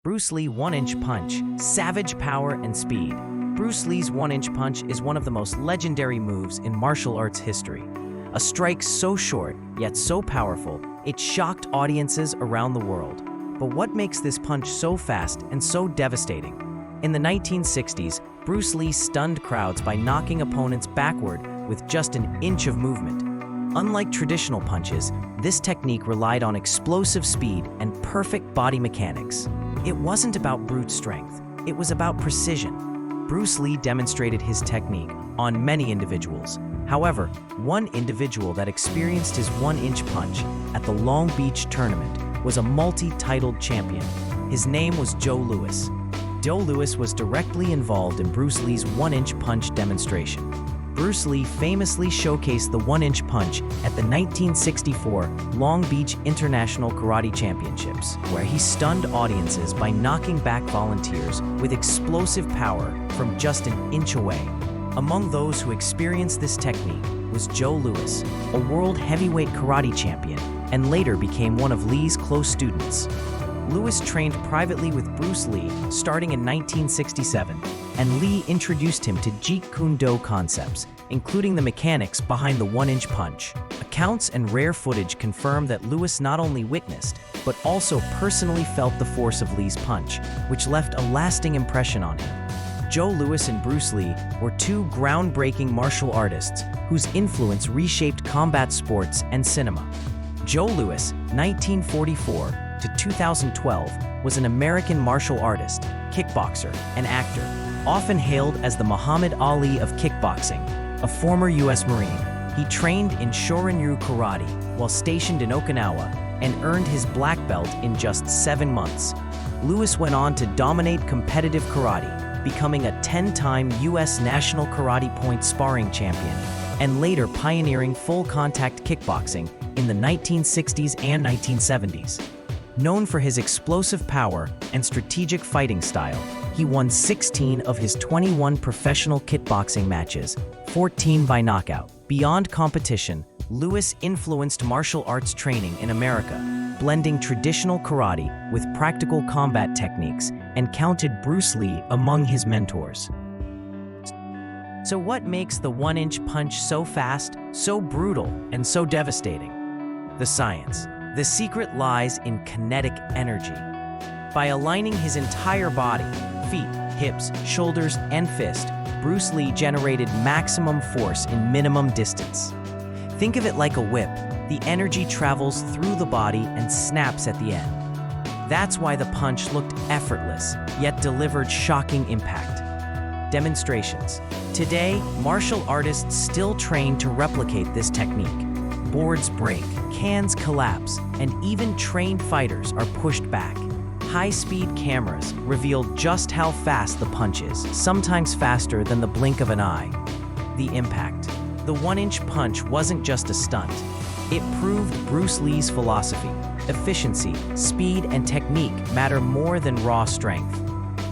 Bruce Lee one-inch punch, savage power and speed. Bruce Lee's one-inch punch is one of the most legendary moves in martial arts history. A strike so short, yet so powerful, it shocked audiences around the world. But what makes this punch so fast and so devastating? In the 1960s, Bruce Lee stunned crowds by knocking opponents backward with just an inch of movement. Unlike traditional punches, this technique relied on explosive speed and perfect body mechanics. It wasn't about brute strength, it was about precision. Bruce Lee demonstrated his technique on many individuals. However, one individual that experienced his one-inch punch at the Long Beach tournament was a multi-titled champion. His name was Joules. Joules was directly involved in Bruce Lee's one-inch punch demonstration. Bruce Lee famously showcased the one-inch punch at the 1964 Long Beach International Karate Championships, where he stunned audiences by knocking back volunteers with explosive power from just an inch away. Among those who experienced this technique was Joules, a world heavyweight karate champion, and later became one of Lee's close students. Lewis trained privately with Bruce Lee starting in 1967, and Lee introduced him to Jeet Kune Do concepts, including the mechanics behind the one-inch punch. Accounts and rare footage confirm that Lewis not only witnessed, but also personally felt the force of Lee's punch, which left a lasting impression on him. Joules and Bruce Lee were two groundbreaking martial artists whose influence reshaped combat sports and cinema. Joules, 1944 to 2012, was an American martial artist, kickboxer, and actor, often hailed as the Muhammad Ali of kickboxing. A former U.S. Marine, he trained in Shorin-ryu karate while stationed in Okinawa and earned his black belt in just 7 months. Lewis went on to dominate competitive karate, becoming a 10-time U.S. national karate point sparring champion, and later pioneering full-contact kickboxing in the 1960s and 1970s. Known for his explosive power and strategic fighting style, he won 16 of his 21 professional kickboxing matches, 14 by knockout. Beyond competition, Lewis influenced martial arts training in America, blending traditional karate with practical combat techniques, and counted Bruce Lee among his mentors. So what makes the one-inch punch so fast, so brutal, and so devastating? The science. The secret lies in kinetic energy. By aligning his entire body, feet, hips, shoulders, and fist, Bruce Lee generated maximum force in minimum distance. Think of it like a whip. The energy travels through the body and snaps at the end. That's why the punch looked effortless, yet delivered shocking impact. Demonstrations. Today, martial artists still train to replicate this technique. Boards break, cans collapse, and even trained fighters are pushed back. High-speed cameras reveal just how fast the punch is, sometimes faster than the blink of an eye. The impact. The one-inch punch wasn't just a stunt. It proved Bruce Lee's philosophy. Efficiency, speed, and technique matter more than raw strength.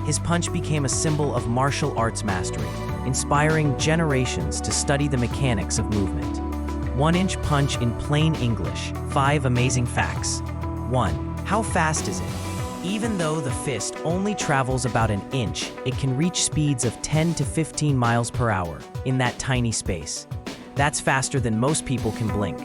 His punch became a symbol of martial arts mastery, inspiring generations to study the mechanics of movement. One-inch punch in plain English. 5 amazing facts. 1. How fast is it? Even though the fist only travels about an inch, it can reach speeds of 10 to 15 miles per hour in that tiny space. That's faster than most people can blink.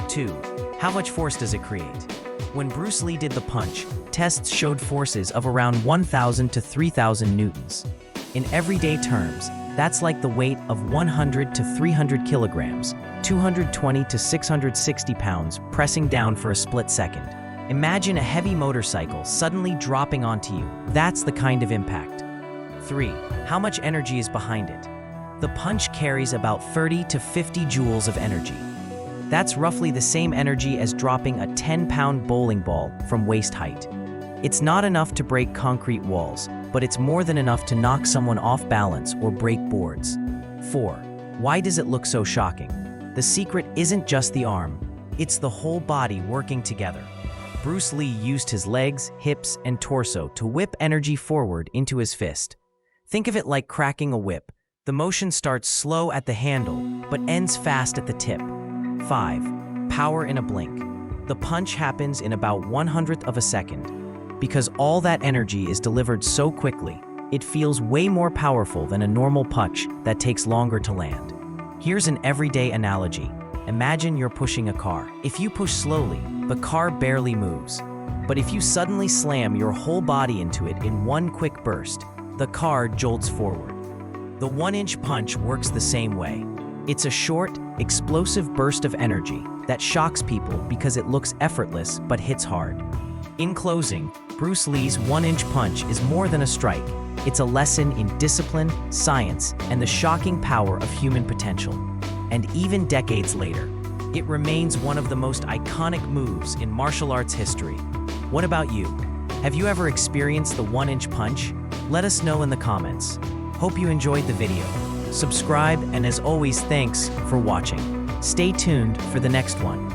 2. How much force does it create? When Bruce Lee did the punch, tests showed forces of around 1,000 to 3,000 newtons. In everyday terms, that's like the weight of 100 to 300 kilograms, 220 to 660 pounds pressing down for a split second. Imagine a heavy motorcycle suddenly dropping onto you. That's the kind of impact. 3. How much energy is behind it? The punch carries about 30 to 50 joules of energy. That's roughly the same energy as dropping a 10-pound bowling ball from waist height. It's not enough to break concrete walls, but it's more than enough to knock someone off balance or break boards. 4. Why does it look so shocking? The secret isn't just the arm, it's the whole body working together. Bruce Lee used his legs, hips, and torso to whip energy forward into his fist. Think of it like cracking a whip. The motion starts slow at the handle, but ends fast at the tip. 5. Power in a blink. The punch happens in about 1/100 of a second. Because all that energy is delivered so quickly, it feels way more powerful than a normal punch that takes longer to land. Here's an everyday analogy. Imagine you're pushing a car. If you push slowly, the car barely moves. But if you suddenly slam your whole body into it in one quick burst, the car jolts forward. The 1-inch punch works the same way. It's a short, explosive burst of energy that shocks people because it looks effortless but hits hard. In closing, Bruce Lee's 1-inch punch is more than a strike. It's a lesson in discipline, science, and the shocking power of human potential. And even decades later, it remains one of the most iconic moves in martial arts history. What about you? Have you ever experienced the 1-inch punch? Let us know in the comments. Hope you enjoyed the video. Subscribe, and as always, thanks for watching. Stay tuned for the next one.